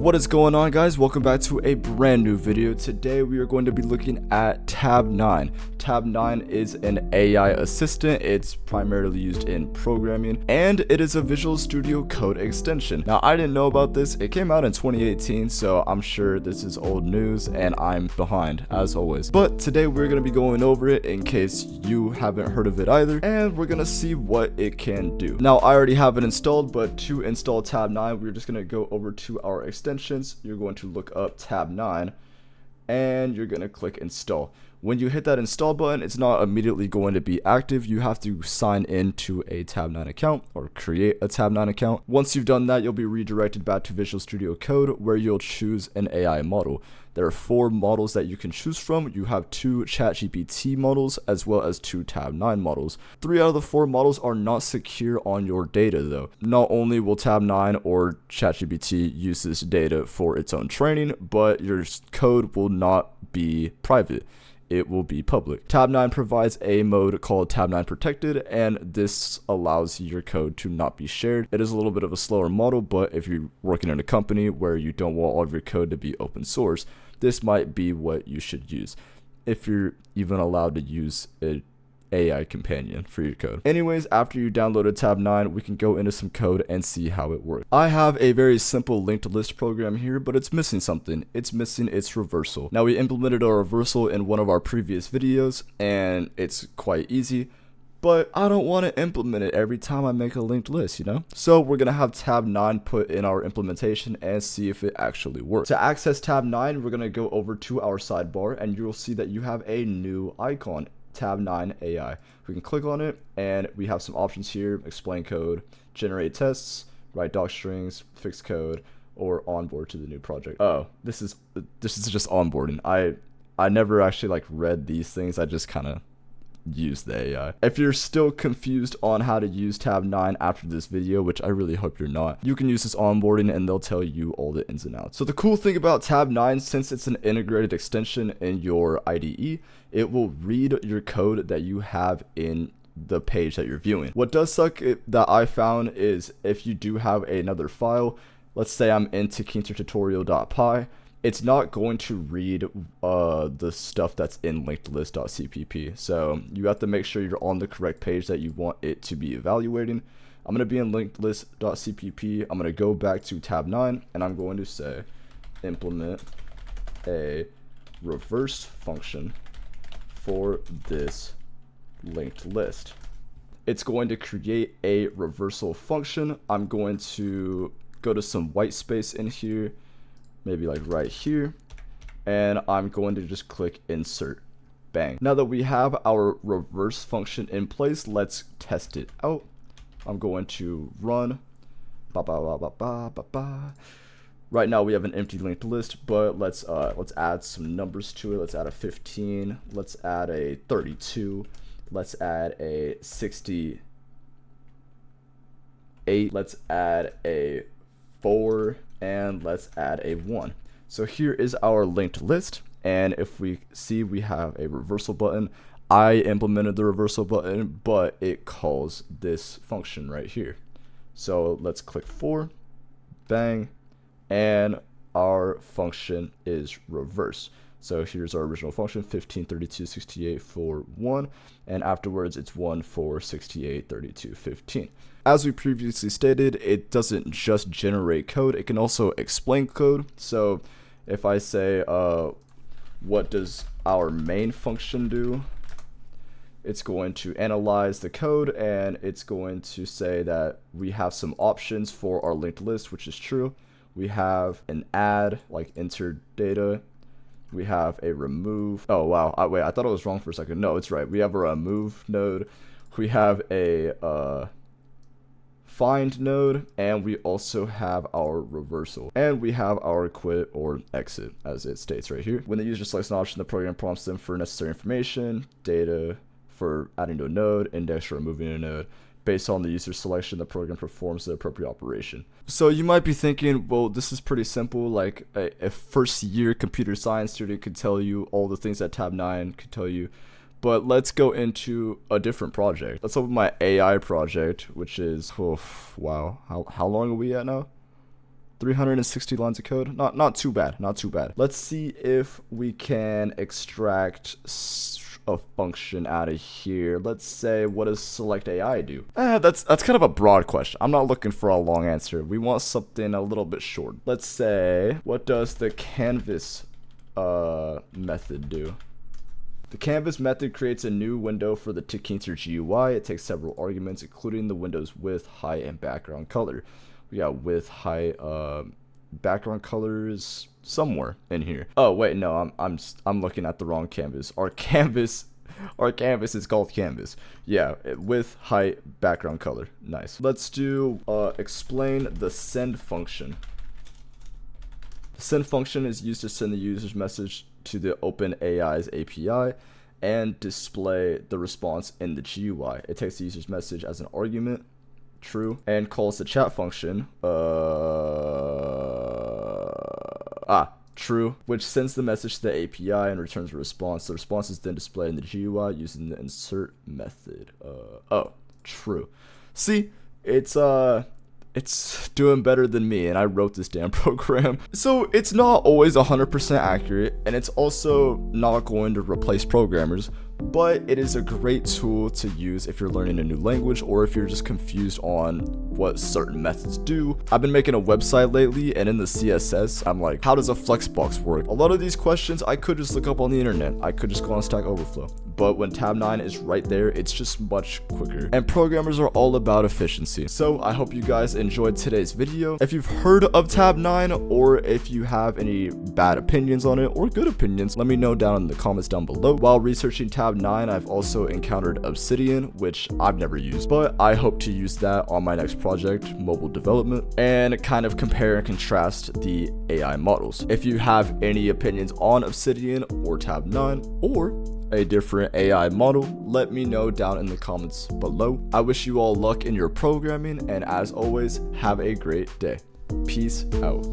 What is going on, guys? Welcome back to a brand new video. Today we are going to be looking at Tabnine. Tabnine is an AI assistant. It's primarily used in programming and it is a Visual Studio Code extension. Now, I didn't know about this. It came out in 2018, so I'm sure this is old news and I'm behind as always. But today we're going to be going over it in case you haven't heard of it either, and we're going to see what it can do. Now, I already have it installed, but to install Tabnine, we're just going to go over to our extensions. You're going to look up Tabnine and you're going to click install. When you hit that install button, it's not immediately going to be active. You have to sign into a Tabnine account or create a Tabnine account. Once you've done that, you'll be redirected back to Visual Studio Code where you'll choose an AI model. There are 4 models that you can choose from. You have 2 ChatGPT models as well as 2 Tabnine models. 3 out of the 4 models are not secure on your data though. Not only will Tabnine or ChatGPT use this data for its own training, but your code will not be private. It will be public. Tabnine provides a mode called Tabnine Protected, and this allows your code to not be shared. It is a little bit of a slower model, but if you're working in a company where you don't want all of your code to be open source, this might be what you should use, if you're even allowed to use an AI companion for your code. Anyways, after you downloaded Tabnine, we can go into some code and see how it works. I have a very simple linked list program here, but it's missing something. It's missing its reversal. Now, we implemented a reversal in one of our previous videos, and it's quite easy, but I don't want to implement it every time I make a linked list, you know? So we're going to have Tabnine put in our implementation and see if it actually works. To access Tabnine, we're going to go over to our sidebar, and you'll see that you have a new icon, Tabnine AI. We can click on it and we have some options here: explain code, generate tests, write doc strings, fix code, or onboard to the new project. Oh, this is just onboarding. I never actually read these things. I just kind of use the AI. If you're still confused on how to use Tabnine after this video, which I really hope you're not, you can use this onboarding and they'll tell you all the ins and outs. So the cool thing about Tabnine, since it's an integrated extension in your IDE, it will read your code that you have in the page that you're viewing. What does suck that I found is if you do have another file, let's say I'm in tekintertutorial.py, it's not going to read the stuff that's in linkedlist.cpp. So you have to make sure you're on the correct page that you want it to be evaluating. I'm going to be in linkedlist.cpp. I'm going to go back to Tabnine and I'm going to say implement a reverse function for this linked list. It's going to create a reversal function. I'm going to go to some white space in here, maybe right here, and I'm going to just click insert. Bang. Now that we have our reverse function in place, let's test it out. I'm going to run. Right now we have an empty linked list, but let's add some numbers to it. Let's add a 15. Let's add a 32. Let's add a 68. Let's add a 4. And let's add a 1. So here is our linked list, and if we see, we have a reversal button. I implemented the reversal button, but it calls this function right here. So let's click 4, bang, and our function is reverse. So here's our original function: 15, 32, 68, 4, 1, and afterwards it's 1, 4, 68, 32, 15. As we previously stated, it doesn't just generate code, it can also explain code. So if I say, what does our main function do? It's going to analyze the code and it's going to say that we have some options for our linked list, which is true. We have an add, like enter data. We have a remove. Oh wow, wait, I thought I was wrong for a second. No, it's right. We have a remove node. We have a find node, and we also have our reversal, and we have our quit or exit, as it states right here. When the user selects an option, the program prompts them for necessary information, data for adding to a node, index for removing a node. Based on the user selection, the program performs the appropriate operation. So you might be thinking, well, this is pretty simple. Like a first year computer science student could tell you all the things that Tabnine could tell you. But let's go into a different project. Let's open my AI project, which is, oh, wow, how long are we at now? 360 lines of code. Not too bad. Not too bad. Let's see if we can extract a function out of here. Let's say, what does select AI do? That's kind of a broad question. I'm not looking for a long answer. We want something a little bit short. Let's say, what does the canvas method do? The canvas method creates a new window for the Tkinter GUI. It takes several arguments, including the window's width, height, and background color. We got width, height, background colors somewhere in here. Oh wait, no, I'm looking at the wrong canvas. Our canvas is called canvas. Yeah, width, height, background color. Nice. Let's do explain the send function. The send function is used to send the user's message to the OpenAI's API and display the response in the GUI. It takes the user's message as an argument, true, and calls the chat function, true, which sends the message to the API and returns a response. The response is then displayed in the GUI using the insert method. True. See, it's doing better than me, and I wrote this damn program. So it's not always 100% accurate, and it's also not going to replace programmers, but it is a great tool to use if you're learning a new language or if you're just confused on what certain methods do. I've been making a website lately, and in the CSS, I'm like, how does a flexbox work? A lot of these questions I could just look up on the internet. I could just go on Stack Overflow. But when Tabnine is right there, it's just much quicker. And programmers are all about efficiency. So I hope you guys enjoyed today's video. If you've heard of Tabnine, or if you have any bad opinions on it or good opinions, let me know down in the comments down below. While researching Tabnine, I've also encountered Obsidian, which I've never used, but I hope to use that on my next project, mobile development, and kind of compare and contrast the AI models. If you have any opinions on Obsidian or Tabnine or a different AI model, let me know down in the comments below. I wish you all luck in your programming, and as always, have a great day. Peace out.